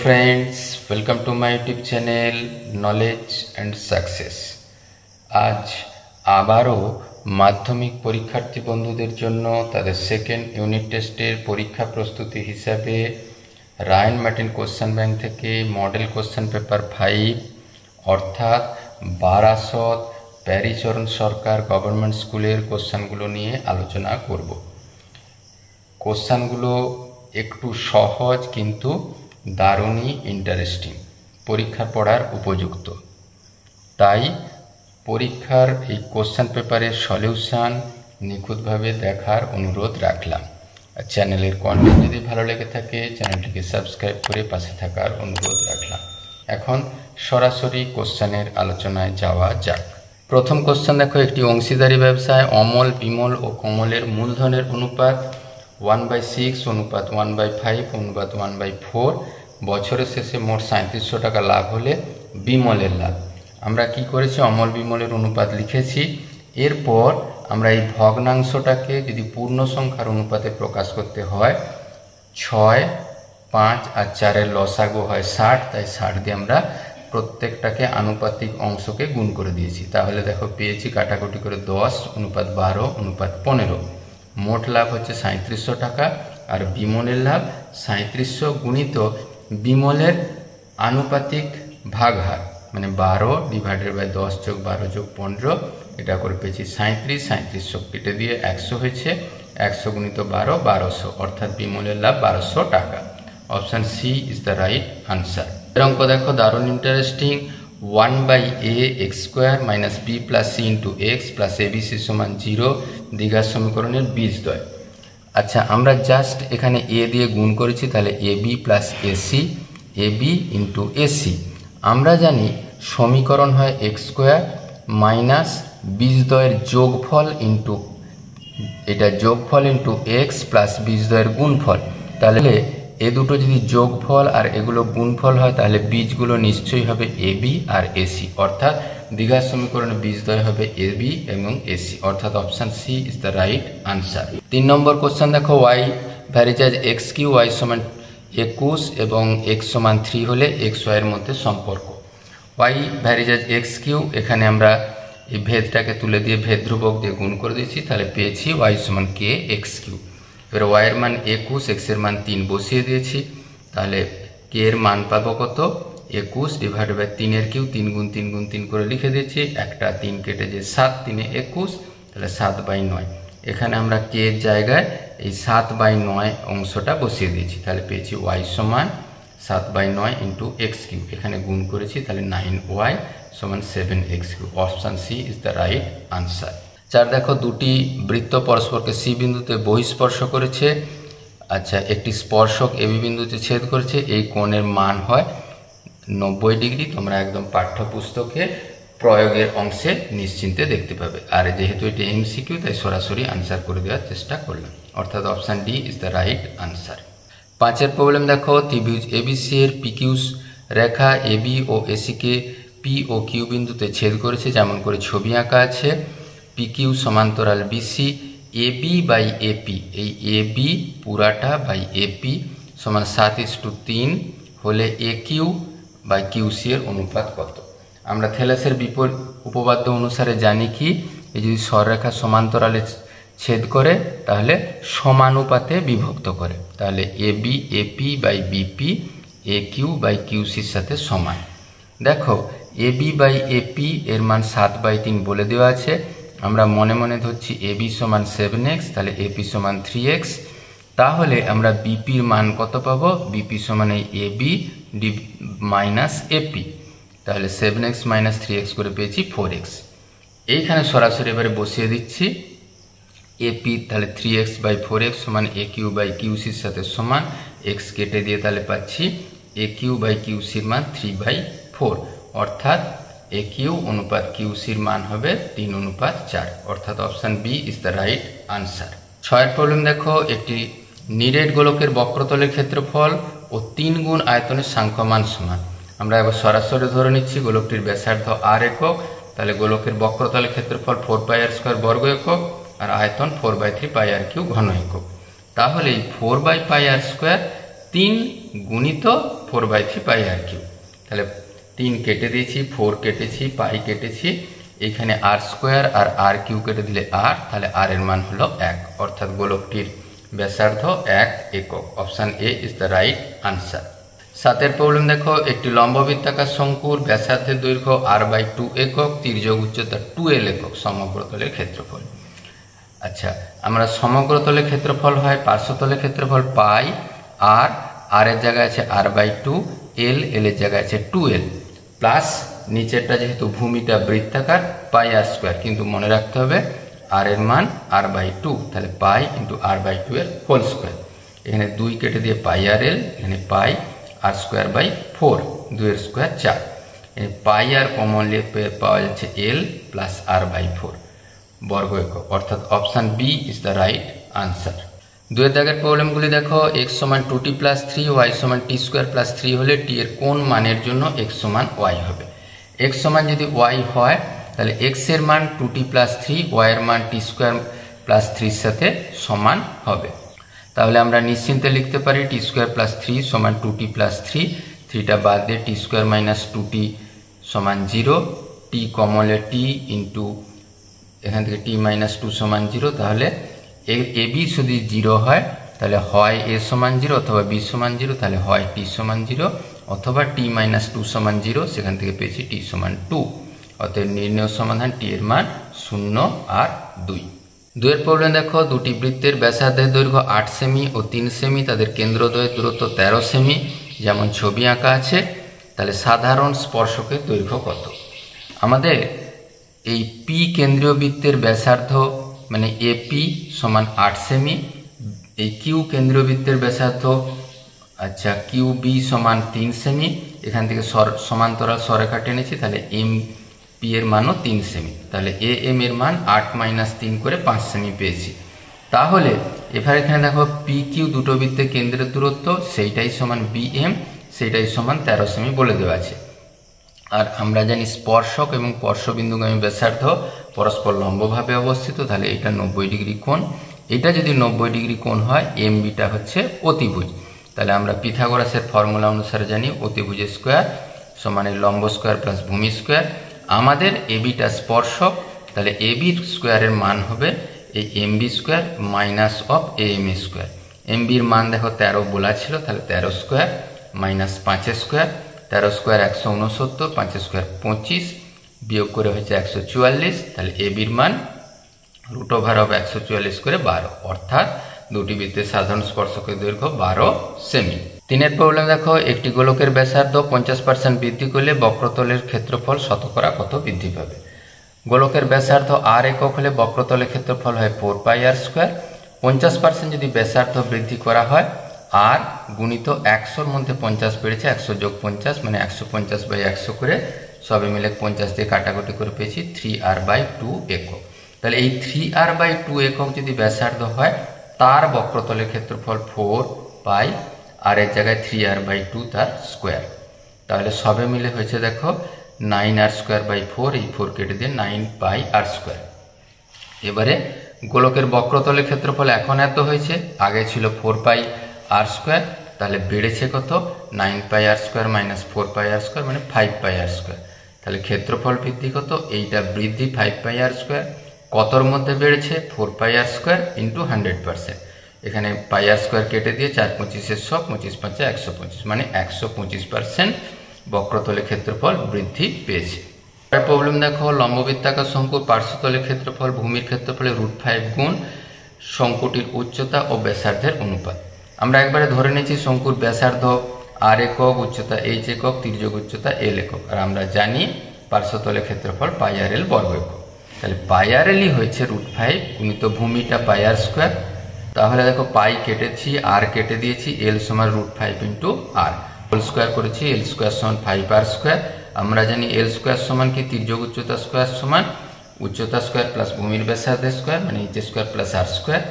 friends, welcome to my YouTube channel Knowledge and Success। আজ আবারও মাধ্যমিক পরীক্ষার্থী বন্ধুদের জন্য তাদের সেকেন্ড ইউনিট টেস্টের পরীক্ষা প্রস্তুতি হিসাবে রায়ান মার্টিন কোশ্চেন ব্যাংক থেকে মডেল কোশ্চেন পেপার 5 অর্থাৎ বারাসত প্যারিচরণ সরকার গভর্নমেন্ট স্কুলের কোশ্চেনগুলো নিয়ে আলোচনা করব। কোশ্চেনগুলো একটু সহজ কিন্তু দারুণই ইন্টারেস্টিং, পরীক্ষা পড়ার উপযুক্ত। তাই পরীক্ষার এই কোশ্চেন পেপারের সলিউশন নিখুঁতভাবে দেখার অনুরোধ রাখলাম। আর চ্যানেলের কন্টেন্ট যদি ভালো লেগে থাকে চ্যানেলটিকে সাবস্ক্রাইব করে পাশে থাকার অনুরোধ রাখলাম। এখন সরাসরি কোশ্চেনের আলোচনায় যাওয়া যাক। প্রথম কোশ্চেন দেখো, একটি অংশীদারি ব্যবসায় অমল, বিমল ও কমলের মূলধনের অনুপাত 1/6 অনুপাত 1/5 অনুপাত 1/4, বছরের শেষে মোট 3700 টাকা লাভ হলে বিমলের লাভ। আমরা কি করেছি, অমল বিমলের অনুপাত লিখেছি। এরপর আমরা এই ভগ্নাংশটাকে যদি পূর্ণ সংখ্যার অনুপাতে প্রকাশ করতে হয়, 6, 5 আর 4 লসাগু হয় 60, তাই 60 দিয়ে আমরা প্রত্যেকটাকে আনুপাতিক অংশকে গুণ করে দিয়েছি। তাহলে দেখো পেয়েছি কাটাকুটি করে 10 অনুপাত 12 অনুপাত 15। মোট লাভ হচ্ছে 3700 টাকা। আর বিমলের লাভ 3700 গুণিত বিমলের আনুপাতিক ভাগহার, মানে 12 / 10 + 12 + 15, এটা করে পেয়েছি 37। 3700 কেটে দিয়ে 100 হয়েছে, 100 গুণিত 12 1200, অর্থাৎ বিমলের লাভ 1200 টাকা। Option C is the right answer. এর অঙ্ক দেখো দারুণ interesting. 1/a(x² - b + c × x + abc = 0) দ্বিঘাত সমীকরণের বীজদ্বয়। আচ্ছা, আমরা জাস্ট এখানে a দিয়ে গুণ করেছি, তাহলে ab + ac, ab × ac। আমরা জানি সমীকরণ হয় x² মাইনাস বীজদ্বয়ের যোগফল ইন্টু এটা যোগফল ইন্টু x প্লাস বীজদ্বয়ের গুণফল। তাহলে এ দুটো যদি যোগফল আর এগুলো গুণফল হয় তাহলে বীজগুলো নিশ্চয়ই হবে ab আর ac, অর্থাৎ দ্বিঘাত সমীকরণের বীজদ্বয় হবে ab এবং ac, অর্থাৎ option C is the right answer. 3 নম্বর কোশ্চেন দেখো, y varies as x3, y = 21 এবং x = 3 হলে x y এর মধ্যে সম্পর্ক। y ভ্যারিজ অ্যাজ x3, এখানে আমরা এই ভেদটাকে তুলে দিয়ে ভেদ ধ্রুবক দিয়ে গুণ করে দিয়েছি, তাহলে পেয়েছি y = k x3। এবার y এর মান 21, x এর মান 3 বসিয়ে দিয়েছি, তাহলে k এর মান পাবো কত, 21 / 3 এর কিউ, 3 × 3 × 3 করে লিখে দিয়েছি। একটা 3 কেটে যে 7, 3 × 21, তাহলে 7/9। এখানে আমরা k এর জায়গায় এই 7/9 অংশটা বসিয়ে দিয়েছি, তাহলে পেয়েছি y = 7/9 × x3। এখানে গুণ করেছি, তাহলে 9y = 7x3। Option C is the right answer. 4 দেখো, দুটি বৃত্ত পরস্পরকে সি বিন্দুতে বহিঃস্পর্শ করেছে। আচ্ছা, একটি স্পর্শক এবি বিন্দুতে ছেদ করেছে, এই কোণের মান হয় 90 ডিগ্রি। তোমরা একদম পাঠ্যপুস্তকে প্রয়োগের অংশে নিশ্চিন্তে দেখতে পাবে। আর যেহেতু এটি এমসিকিউ তাই সরাসরি আনসার করে দেওয়ার চেষ্টা করলাম, অর্থাৎ option D is the right answer. 5 problem দেখো, ত্রিভুজ এবিসি এর পিকিউ রেখা এবি ও এসিকে পি ও কিউ বিন্দুতে ছেদ করেছে, যেমন করে ছবি আঁকা আছে। পিকিউ সমান্তরাল বিসি, AB/AP, এই এবি পুরাটা বাই এপি সমান 7:3 হলে AQ/QC এর অনুপাত কত? আমরা থেলেসের উপপাদ্য অনুসারে জানি কি, এই যদি সরলরেখা সমান্তরালে ছেদ করে তাহলে সমানুপাতে বিভক্ত করে, তাহলে AB/AP AQ/QCর সাথে সমান। দেখো AB/AP এর মান 7/3 বলে দেওয়া আছে। আমরা মনে মনে ধরছি AB = 7x, তাহলে AP = 3x। তাহলে আমরা বিপির মান কত পাবো, বিপি সমান এই AB - AP, তাহলে 7x - 3x করে পেয়েছি 4x। এইখানে সরাসরি এবারে বসিয়ে দিচ্ছি AP, তাহলে 3x/4x = AQ/QCর সাথে সমান। x কেটে দিয়ে তাহলে পাচ্ছি AQ/QCর মান 3/4, অর্থাৎ AQ অনুপাত QCর মান হবে 3:4, অর্থাৎ option B is the right answer. 6 problem দেখো, একটি নিরেট গোলকের বক্রতলের ক্ষেত্রফল ও 3 গুণ আয়তনের সাংখ্যমান সমান। আমরা এবার সরাসরি ধরে নিচ্ছি গোলকটির ব্যাসার্ধ r একক, তাহলে গোলকের বক্রতলের ক্ষেত্রফল 4πr² বর্গ একক আর আয়তন 4/3πr³ ঘন একক। তাহলে এই 4/πr² 3 গুণিত 4/3 পাই আর কিউব। তাহলে 3 কেটে দিয়েছি, 4 কেটেছি, পাই কেটেছি, এখানে আর স্কোয়ার আর আর কিউ কেটে দিলে আর, তাহলে আর এর মান হলো 1, অর্থাৎ গোলকটির ব্যাসার্ধ 1 একক। Option A is the right answer. 7 problem দেখো, একটি লম্ববৃত্তাকার শঙ্কুর ব্যাসার্ধের দৈর্ঘ্য r/2 একক, তির্যক উচ্চতা 2l একক, সমগ্রতলের ক্ষেত্রফল। আচ্ছা, আমরা সমগ্রতলের ক্ষেত্রফল হয় পার্শ্বতলের ক্ষেত্রফল পাই আর, আর এর জায়গায় আছে r/2, এল এর জায়গায় আছে 2l, প্লাস নিচেরটা যেহেতু ভূমিটা বৃত্তাকার পাই আর স্কোয়ার, কিন্তু মনে রাখতে হবে আর এর মান r/2, তাহলে পাই ইন্টু r/2 এর হোল স্কোয়ার। এখানে 2 কেটে দিয়ে পাই আর এল, এখানে পাই আর স্কোয়ার বাই 4, 2 এর স্কোয়ার 4, পাই আর কমন নিয়ে পাওয়া যাচ্ছে এল প্লাস r/4 বর্গ একক, অর্থাৎ option B is the right answer. 2 এর দাগের প্রবলেমগুলি দেখো, x সমান 2t প্লাস 3, y সমান t স্কোয়ার প্লাস 3 হলে t এর কোন মানের জন্য x সমান y হবে। x সমান যদি y হয় তাহলে x এর মান 2t প্লাস 3, y এর মান t স্কোয়ার প্লাস 3 সাথে সমান হবে। তাহলে আমরা নিশ্চিন্তে লিখতে পারি টি স্কোয়ার প্লাস 3 সমান 2t প্লাস 3, 3টা বাদ দিয়ে টি স্কোয়ার মাইনাস 2t সমান 0, টি কমলে টি ইন্টু এখান থেকে টি মাইনাস 2 সমান 0। তাহলে এ বি যদি 0 হয় তাহলে হয় এ সমান 0 অথবা বি সমান 0, তাহলে হয় টি সমান 0 অথবা টি মাইনাস 2 সমান 0, সেখান থেকে পেয়েছি টি সমান 2। অতএব নির্ণয় সমাধান টি এর মান 0 আর 2। 2 এর প্রবলেম দেখো, দুটি বৃত্তের ব্যাসার্ধের দৈর্ঘ্য 8 সেমি ও 3 সেমি, তাদের কেন্দ্রদ্বয়ের দূরত্ব 13 সেমি, যেমন ছবি আঁকা আছে। তাহলে সাধারণ স্পর্শকের দৈর্ঘ্য কত? আমাদের এই পি কেন্দ্রীয় বৃত্তের ব্যাসার্ধ মানে এপি সমান 8 সেমি, এই কিউ কেন্দ্রীয় বৃত্তের ব্যাসার্ধ আচ্ছা কিউ বি সমান 3 সেমি, এখান থেকে সমান্তরাল সরেখা টেনেছি, তাহলে এম পি এর মানও 3 সেমি, তাহলে এ এম এর মান 8 মাইনাস 3 করে 5 সেমি পেয়েছি। তাহলে এবার এখানে দেখো পি কিউ দুটো বৃত্তের কেন্দ্রের দূরত্ব সেইটাই সমান বি এম, সেইটাই সমান 13 সেমি বলে দেওয়া আছে। আর আমরা জানি স্পর্শক এবং স্পর্শবিন্দুগামী ব্যাসার্ধ পরস্পর লম্বভাবে অবস্থিত, তাহলে এটা 90 ডিগ্রি কোণ। এটা যদি 90 ডিগ্রি কোণ হয়, এম বিটা হচ্ছে অতিভুজ। তাহলে আমরা পিথাগোরাসের ফর্মুলা অনুসারে জানি অতিভুজ স্কোয়ার সমান লম্ব স্কোয়ার প্লাস ভূমি স্কোয়ার। আমাদের এবিটা স্পর্শক, তাহলে এবির স্কোয়ারের মান হবে এই M B square minus of A M square. M বির মান দেখো 13 বলা ছিল, তাহলে 13 square minus 5 square, 13 square 169, 5 square 25, বিয়োগ করে হচ্ছে 144, তাহলে এ বির মান রুট ওভার হবে 144 করে 12, অর্থাৎ দুটি বৃত্তের সাধারণ স্পর্শকের দৈর্ঘ্য 12 সেমি। 3 এর প্রবলেম দেখো, একটি গোলকের ব্যাসার্ধ 50% বৃদ্ধি করলে বক্রতলের ক্ষেত্রফল শতকরা কত বৃদ্ধি পাবে। গোলকের ব্যাসার্ধ আর একক হলে বক্রতলের ক্ষেত্রফল হয় 4 পাই আর স্কোয়ার। 50% যদি ব্যাসার্ধ বৃদ্ধি করা হয়, আর গুণিত 100-র মধ্যে 50 বেড়েছে, 100 যোগ 50 মানে 150/100 করে সবে মিলে 50 দিয়ে কাটাকুটি করে পেয়েছি 3r/2 একক। তাহলে এই 3r/2 একক যদি ব্যাসার্ধ হয়, তার বক্রতলের ক্ষেত্রফল 4 পাই, আর এর জায়গায় 3r/2 তার স্কোয়ার। তাহলে সবে মিলে হয়েছে দেখো 9r²/4, এই 4 কেটে দিয়ে 9 পাই আর স্কোয়ার। এবারে গোলকের বক্রতলের ক্ষেত্রফল এখন এত হয়েছে, আগে ছিল 4 পাই আর স্কোয়ার, তাহলে বেড়েছে কত 9 পাই আর স্কোয়ার মাইনাস 4 পাই আর স্কোয়ার মানে 5 পাই আর স্কোয়ার। তাহলে ক্ষেত্রফল বৃদ্ধি কত, এইটা বৃদ্ধি 5 পাই আর স্কোয়ার, কতর মধ্যে বেড়েছে 4 পাই আর স্কোয়ার ইন্টু 100%। এখানে পাই আর স্কোয়ার কেটে দিয়ে 4 25 100, 25 5 125 মানে 125% বক্রতলের ক্ষেত্রফল বৃদ্ধি পেয়েছে। প্রবলেম দেখো, লম্ববৃত্তাকার শঙ্কুর পার্শ্বতলের ক্ষেত্রফল ভূমির ক্ষেত্রফলের √5 গুণ শঙ্কুটির উচ্চতা ও ব্যাসার্ধের অনুপাত। আমরা একবারে ধরে নিয়েছি শঙ্কুর ব্যাসার্ধ আর একক, উচ্চতা এইচ একক, তির্যক উচ্চতা এল একক, আর আমরা জানি পার্শ্বতলের ক্ষেত্রফল পাই আর এল বর্গ একক। তাহলে পাই আর এলই হয়েছে √5 গুণিত ভূমিটা পাই আর স্কোয়ার। তাহলে দেখো পাই কেটেছি, আর কেটে দিয়েছি, এল সমান √5 ইন্টু আর, হোল স্কোয়ার করেছি, এল স্কোয়ার সমান 5 আর স্কোয়ার। আমরা জানি এল স্কোয়ার সমান কি তির্যক উচ্চতা স্কোয়ার সমান উচ্চতা স্কোয়ার প্লাস ভূমির ব্যাসার্ধের স্কোয়ার মানে এইচ স্কোয়ার প্লাস আর স্কোয়ার।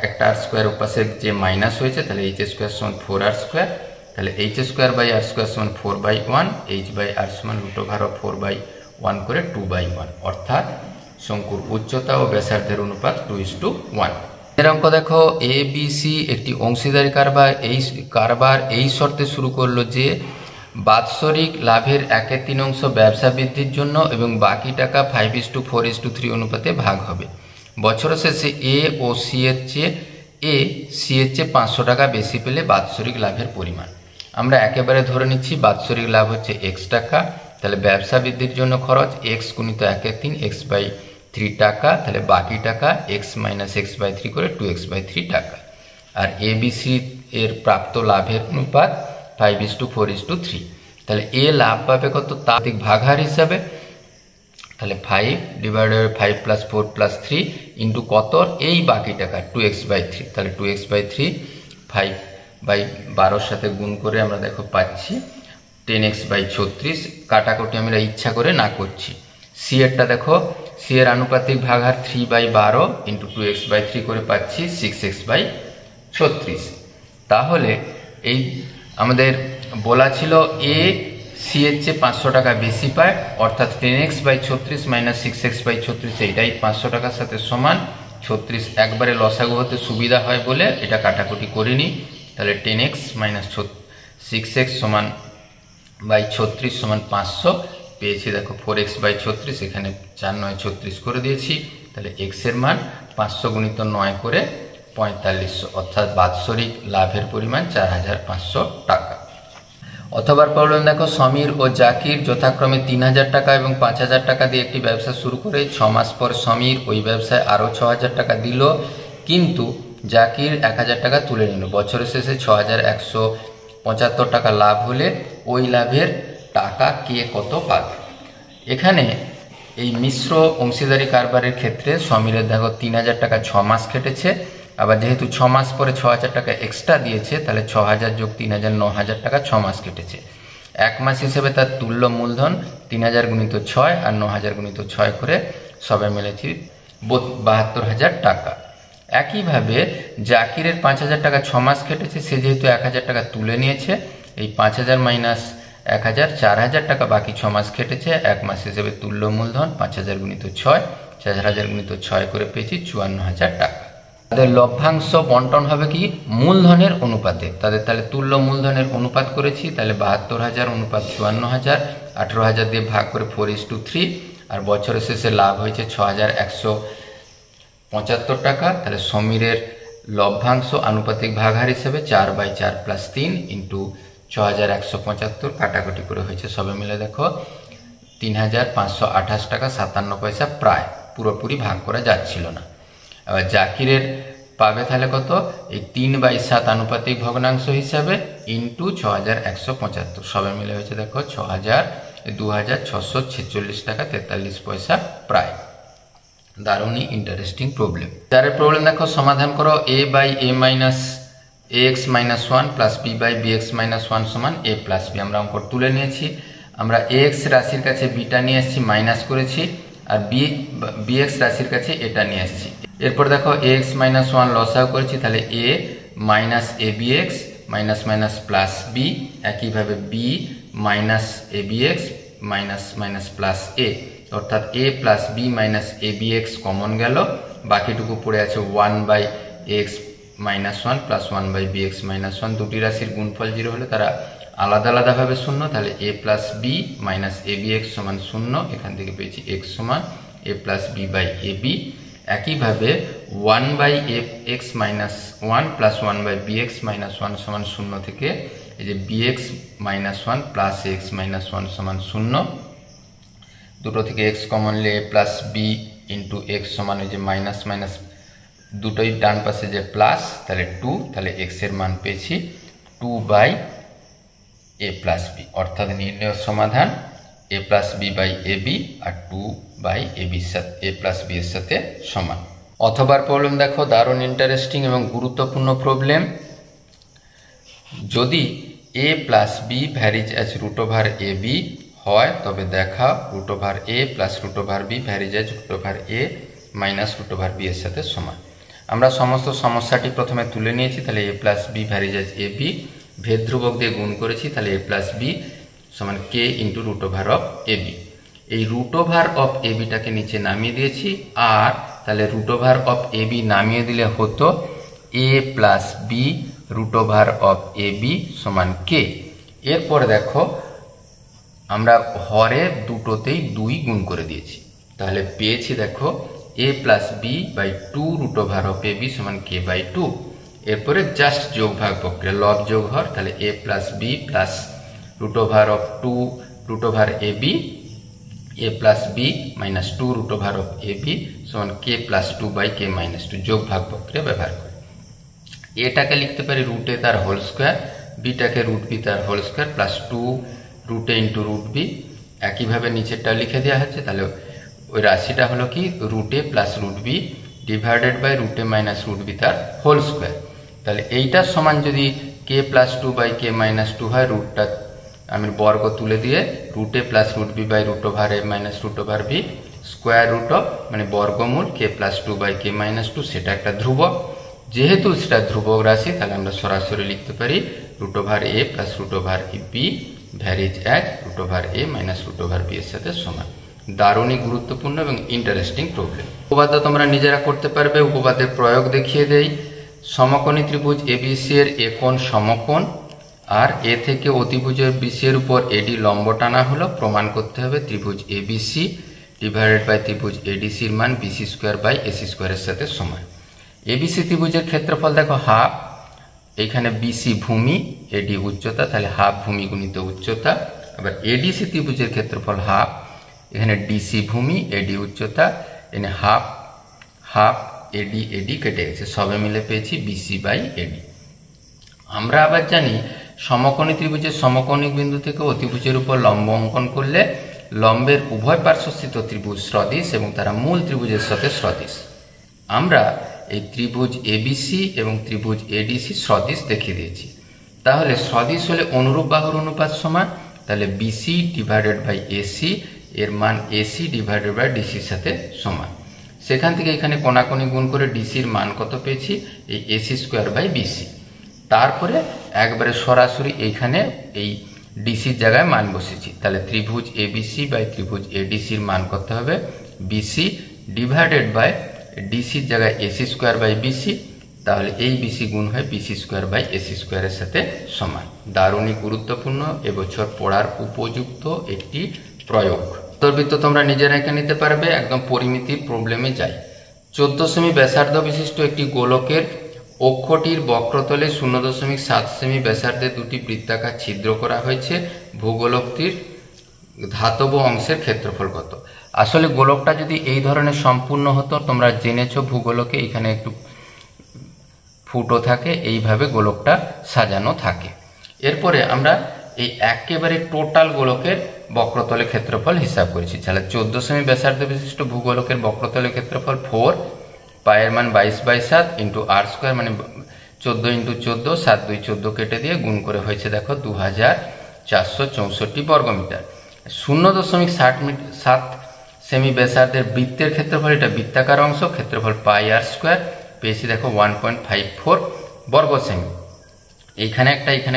একটা আর স্কোয়ার উপাশে যে মাইনাস হয়েছে, তাহলে এইচ স্কোয়ার সমান 4r স্কোয়ার। তাহলে H square by R square সমান 4/1, এইচ বাই আর সমান √4/1 করে 2/1, অর্থাৎ শঙ্কুর উচ্চতা ও ব্যাসার্ধের অনুপাত 2:1। এর অঙ্ক দেখো, এ বি সি একটি অংশীদারি কারবার এই শর্তে শুরু করলো যে বাৎসরিক লাভের 1/3 ব্যবসা বৃদ্ধির জন্য এবং বাকি টাকা 5:4:3 অনুপাতে ভাগ হবে। বছর শেষে এ সি এর চেয়ে 500 টাকা বেশি পেলে বাৎসরিক লাভের পরিমাণ। আমরা একেবারে ধরে নিচ্ছি বাৎসরিক লাভ হচ্ছে x টাকা, তাহলে ব্যবসা বৃদ্ধির জন্য খরচ x গুণিত 1/3 x/3 টাকা, তাহলে বাকি টাকা x - x/3 করে 2x/3 টাকা। আর ABC এর প্রাপ্ত লাভের অনুপাত 5:4:3। তাহলে এ লাভ পাবে কত, তার ভাগহার হিসাবে, তাহলে 5 / 5 + 4 + 3 ইন্টু কত, এই বাকি টাকা 2x/3। তাহলে 2x/3 5/12 সাথে গুণ করে আমরা দেখো পাচ্ছি 10x/36। কাটাকুটি আমরা ইচ্ছা করে না করছি। সি এরটা দেখো, সি এর আনুপাতিক ভাগহার 3/12 ইন্টু 2x/3 করে পাচ্ছি 6x/36। তাহলে এই আমাদের বলা ছিল এ সি এর চেয়ে 500 টাকা বেশি পায়, অর্থাৎ 10x/36 - 6x/36 এইটাই 500 টাকার সাথে সমান। 36 একবারে লসাগু হতে সুবিধা হয় বলে এটা কাটাকুটি করিনি। তাহলে 10x - 6x / 500 পেয়েছি দেখো 4x/36, এখানে 4 9 36 করে দিয়েছি। তাহলে x এর মান 500 গুণিত 9 করে 4500, অর্থাৎ বাৎসরিক লাভের পরিমাণ 4500 টাকা। অথবা প্রবলেম দেখো, সমীর ও জাকির যথাক্রমে 3000 টাকা এবং 5000 টাকা দিয়ে একটি ব্যবসা শুরু করে 6 মাস পর সমীর ওই ব্যবসায় আরও 6000 টাকা দিল, কিন্তু জাকির 1000 টাকা তুলে নিল। বছরের শেষে 6175 টাকা লাভ হলে ওই লাভের টাকা কে কত পাবে। এখানে এই মিশ্র অংশীদারি কারবারের ক্ষেত্রে সমীরের দেখো 3000 টাকা 6 মাস খেটেছে, আবার যেহেতু 6 মাস পরে 6000 টাকা এক্সট্রা দিয়েছে, তাহলে 6000 + 3000 9000 টাকা 6 মাস কেটেছে। 1 মাস হিসেবে তার তুল্য মূলধন 3000 গুণিত 6 আর 9000 গুণিত 6 করে সবে মিলেছি 72000 টাকা। একইভাবে জাকিরের 5000 টাকা 6 মাস কেটেছে, সে যেহেতু 1000 টাকা তুলে নিয়েছে, এই 5000 - 1000 4000 টাকা বাকি 6 মাস কেটেছে। 1 মাস হিসেবে তুল্য মূলধন 5000 গুণিত 6 4000 গুণিত 6 করে পেয়েছি 54000 টাকা। তাদের লভ্যাংশ বন্টন হবে কি, মূলধনের অনুপাতে। তাহলে তুল্য মূলধনের অনুপাত করেছি, তাহলে 72000 অনুপাত 54000, 18000 দিয়ে ভাগ করে 4:3, আর বছরের শেষে লাভ হয়েছে 6175 টাকা। তাহলে সমীরের লভ্যাংশ আনুপাতিক ভাগহার হিসেবে 4/4 + 3 ইন্টু 6175 কাটাকুটি করে হয়েছে সবে মিলে দেখো 3528 টাকা 57 পয়সা, প্রায় পুরোপুরি ভাগ করা যাচ্ছিল না। আবার জাকিরের পাবে তাহলে কত, এই 3/7 আনুপাতিক ভগ্নাংশ হিসাবে ইন্টু 6175 সবে মিলে হয়েছে দেখো 2646 টাকা 43 পয়সা, প্রায়। দারুণই ইন্টারেস্টিং প্রবলেম। চারের প্রবলেম দেখো, সমাধান করো a/a - ax - 1 + b/bx - 1 সমান a + b। আমরা অঙ্ক তুলে নিয়েছি। আমরা ax রাশির কাছে বিটা নিয়ে এসেছি, মাইনাস করেছি, আর bx রাশির কাছে এটা নিয়ে এসেছি। এরপর দেখো ax - 1 লসাগু করেছি, তাহলে a - abx - + b, একইভাবে b - abx - a, অর্থাৎ a + b - abx কমন গেল, বাকিটুকু পড়ে আছে 1/x - 1 + 1/bx - 1। দুটি রাশির গুণফল 0 হলে তারা আলাদা আলাদাভাবে শূন্য, তাহলে a + b - abx সমান 0। এখান থেকে পেয়েছি x সমান a + b/ab। একইভাবে 1/x - 1 + 1/bx - 1 সমান 0 থেকে এই যে bx - 1 + x - 1 সমান 0, দুটো থেকে x কমন নিলে a + b ইন্টু x সমান এই যে মাইনাস মাইনাস দুটোই ডান পাশে যে প্লাস, তাহলে 2, তাহলে x এর মান পেয়েছি 2/a + b, অর্থাৎ নির্ণয় সমাধান a + b/ab R 2/ab a + b এর সাথে সমান। অথবা প্রবলেম দেখো, দারুণ ইন্টারেস্টিং এবং গুরুত্বপূর্ণ প্রবলেম। যদি a + b varies as √ab হয়, তবে দেখাও √a + √b varies as √a - √b এর সাথে সমান। আমরা সমস্ত সমস্যাটি প্রথমে তুলে নিয়েছি, তাহলে a + b varies as ab, ভেদ ধ্রুবক দিয়ে গুণ করেছি, তাহলে a + b সমান k × √ab। এই √ab টাকে নিচে নামিয়ে দিয়েছি, আর তাহলে root over of A B নামিয়ে দিলে হতো A plus B root over of A B সমান কে। এরপর দেখো আমরা হরে দুটোতেই 2 গুণ করে দিয়েছি, তাহলে পেয়েছি দেখো A plus B by 2 root over of A B সমান কে বাই 2। এরপরে জাস্ট যোগ ভাগ প্রক্রিয়া, লব যোগ হর, তাহলে A plus B plus root over of 2 root over A B, A plus B minus 2 root over of A B সমান K plus 2 by K minus 2, যোগ ভাগ প্রক্রিয়া ব্যবহার করে। এটাকে লিখতে পারি রুট এ তার হোল স্কোয়ার, বিটাকে রুট বি তার হোল স্কোয়ার প্লাস 2 রুট এ ইন্টু রুট বি। একইভাবে নিচেরটা লিখে দেওয়া হচ্ছে, তাহলে ওই রাশিটা হলো কি root A plus root B divided by root A minus root B তার হোল স্কোয়ার। তাহলে এইটার সমান যদি K plus 2 by K minus 2 হয়, রুটটা আমি বর্গ তুলে দিয়ে root A plus root B by root over A minus root over B square root of মানে বর্গমূল K plus 2 by K minus 2, সেটা একটা ধ্রুবক। যেহেতু সেটা ধ্রুবক রাশি তাহলে আমরা সরাসরি লিখতে পারি root over A plus root over B varies as root over A minus root over B এর সাথে সমান। দারুণই গুরুত্বপূর্ণ এবং ইন্টারেস্টিং প্রবলেম। উপপাদ্য তোমরা নিজেরা করতে পারবে। উপপাদ্যের প্রয়োগ দেখিয়ে দেই। সমকোণী ত্রিভুজ এবিসি এর একোণ সমকোণ, আর এ থেকে অতিভুজের বিসি এর উপর এডি লম্ব টানা হলো। প্রমাণ করতে হবে ত্রিভুজ এবিসি ডিভাইডেড বাই ত্রিভুজ এডিসির মান বিসি স্কোয়ার বাই এসি স্কোয়ারের সাথে সমান। এবিসি ত্রিভুজের ক্ষেত্রফল দেখো হাফ, এখানে বিসি ভূমি এডি উচ্চতা, তাহলে হাফ ভূমি গুণিত উচ্চতা। আবার এডিসি ত্রিভুজের ক্ষেত্রফল হাফ, এখানে ডিসি ভূমি এডি উচ্চতা, এখানে হাফ হাফ এডি এডি কেটে গেছে, সবে মিলে পেয়েছি বিসি বাই এডি। আমরা আবার জানি সমকোণী ত্রিভুজের সমকোণিক বিন্দু থেকে অতিভুজের উপর লম্ব অঙ্কন করলে লম্বের উভয় পার্শ্বস্থিত ত্রিভুজ সদৃশ এবং তারা মূল ত্রিভুজের সাথে সদৃশ। আমরা এই ত্রিভুজ এবিসি এবং ত্রিভুজ এডিসি সদৃশ দেখিয়ে দিয়েছি। তাহলে সদৃশ হলে অনুরূপ বাহুর অনুপাত সমান, তাহলে বিসি ডিভাইডেড বাই এসি এর মান এসি ডিভাইডেড বাই ডিসির সাথে সমান। সেখান থেকে এখানে কোণাকোণি গুণ করে ডিসির মান কত পেয়েছি, এই এসি স্কোয়ার বাই বিসি। তারপরে একবারে সরাসরি এইখানে এই ডিসির জায়গায় মান বসেছি, তাহলে ত্রিভুজ এবিসি বাই ত্রিভুজ এডিসির মান কত হবে বিসি ডিভাইডেড বাই ডিসির জায়গায় এসি স্কোয়ার বাই বিসি, তাহলে এই বিসি গুণ হয় বিসি স্কোয়ার বাই এসি স্কোয়ারের সাথে সমান। দারুণই গুরুত্বপূর্ণ, এবছর পড়ার উপযুক্ত একটি প্রয়োগ। উত্তরবৃত্ত তোমরা নিজেরা এঁকে নিতে পারবে। একদম পরিমিতির প্রবলেমে যাই। 14 সেমি ব্যাসার্ধ বিশিষ্ট একটি গোলকের অক্ষটির বক্রতলে 0.7 সেমি ব্যাসার্ধের দুটি বৃত্তাকার ছিদ্র করা হয়েছে। ভূগোলকটির ধাতব অংশের ক্ষেত্রফল কত? আসলে গোলকটা যদি এই ধরনের সম্পূর্ণ হতো, তোমরা জেনেছো ভূগোলকে এখানে একটু ফুটো থাকে, এইভাবে গোলকটা সাজানো থাকে। এরপরে আমরা এই একেবারে টোটাল গোলকের বক্রতলের ক্ষেত্রফল হিসাব করেছি। তাহলে 14 সেমি ব্যাসার্ধ বিশিষ্ট ভূগোলকের বক্রতলের ক্ষেত্রফল 4, পায়ের মান 22/7 ইন্টু আর স্কোয়ার মানে 14 ইন্টু 14, 7 2 14 কেটে দিয়ে গুণ করে হয়েছে দেখো 2464 বর্গমিটার। 0.7 সেমি ব্যাসার্ধের বৃত্তের ক্ষেত্রফল, এটা বৃত্তাকার অংশ, ক্ষেত্রফল পাই আর স্কোয়ার পেয়েছি দেখো 1.54 বর্গ সেমি। এইখানে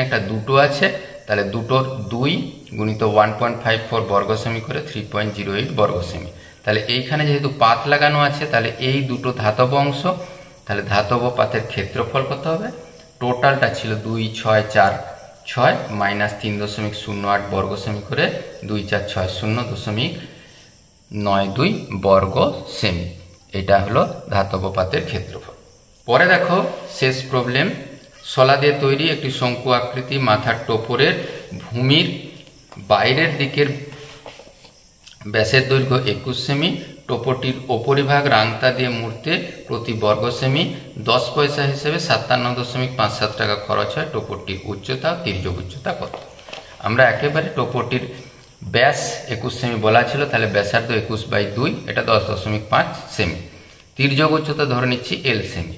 একটা দুটো আছে, তাহলে দুটোর 2 গুণিত 1.54 বর্গ সেমি করে 3.08 বর্গ সেমি। তাহলে এইখানে যেহেতু পাত লাগানো আছে, তাহলে এই দুটো ধাতব অংশ, তাহলে ধাতব পাতের ক্ষেত্রফল কত হবে? টোটালটা ছিল 2646 মাইনাস 3.08 বর্গ সেমি করে 2460.92 বর্গ সেমি। এটা হলো ধাতব পাতের ক্ষেত্রফল। পরে দেখো শেষ প্রবলেম। শলা দিয়ে তৈরি একটি শঙ্কু আকৃতি মাথার টোপরের ভূমির বাইরের দিকের ব্যাসের দৈর্ঘ্য 21 সেমি। টোপরটির ওপরিভাগ রাংতা দিয়ে মুড়তে প্রতি বর্গ সেমি 10 পয়সা হিসেবে 57.57 টাকা খরচ হয়। টোপরটির উচ্চতা তির্যক উচ্চতা কত? আমরা একেবারে টোপরটির ব্যাস 21 সেমি বলা ছিল, তাহলে ব্যাসার্ধ 21/2, এটা 10.5 সেমি। তির্যক উচ্চতা ধরে নিচ্ছি এল সেমি।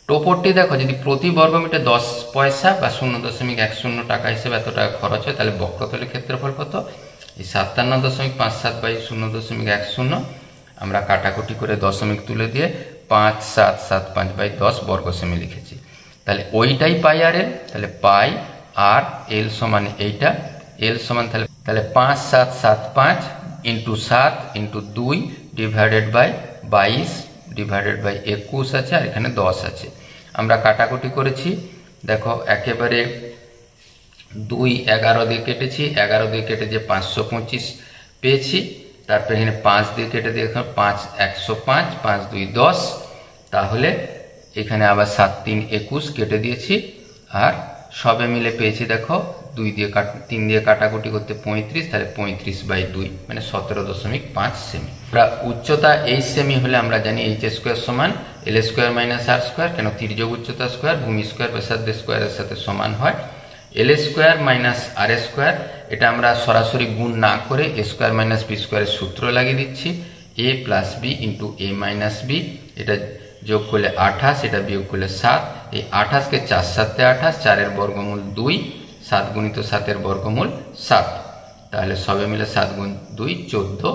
টোপরটি দেখো যদি প্রতি বর্গমিটার 10 পয়সা বা 0.10 টাকা হিসেবে এত টাকা খরচ হয়, তাহলে বক্রতলের ক্ষেত্রফল কত? এই 57.57/0.10 আমরা কাটাকুটি করে দশমিক তুলে দিয়ে 5775/10 বর্গ সেমি লিখেছি। তাহলে ওইটাই পাই আর এল, তাহলে পাই আর এল সমান এইটা, এল সমান তাহলে 5775 into 7 into 2 divided by 22 divided by 21 আছে, আর এখানে 10 আছে। আমরা কাটাকুটি করেছি, দেখো একেবারে 2 11 দিয়ে কেটেছি, 11 দিয়ে কেটে যে 525 পেয়েছি। তারপর এখানে 5 দিয়ে কেটে দিয়ে 5 105, 5 2 10, তাহলে এখানে আবার 7 3 21 কেটে দিয়েছি, আর সবে মিলে পেয়েছি দেখো 3 দিয়ে কাটাকুটি করতে 35, তাহলে 35/2 মানে 17.5 সেমি। আমরা উচ্চতা h সেমি হলে আমরা জানি h স্কোয়ার সমান l square minus r square, কেন তির্যক উচ্চতা স্কোয়ার ভূমি স্কোয়ার ব্যাসার্ধ স্কোয়ারের সাথে সমান হয়। l square minus r square, এটা আমরা সরাসরি গুণ না করে a স্কোয়ার মাইনাস b স্কোয়ারের সূত্র লাগিয়ে দিচ্ছি, a plus b into a minus b, এটা যোগ করলে 28, এটা বিয়োগ করলে 7, এই 28কে 4 7 28, 4 বর্গমূল 2, 7 গুণিত 7 বর্গমূল 7, তাহলে সবে মিলে 7 গুণ 2 14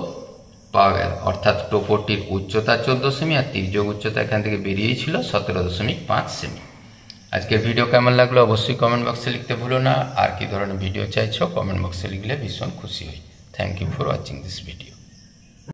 পাওয়া গেল। অর্থাৎ টোপরটির উচ্চতা 14 সেমি আর তির্যক উচ্চতা এখান থেকে বেরিয়েই ছিল 17.5 সেমি। আজকের ভিডিও কেমন লাগলো অবশ্যই কমেন্ট বক্সে লিখতে ভুলো না। আর কি ধরনের ভিডিও চাইছো কমেন্ট বক্সে লিখলে ভীষণ খুশি হই। Thank you for watching this video.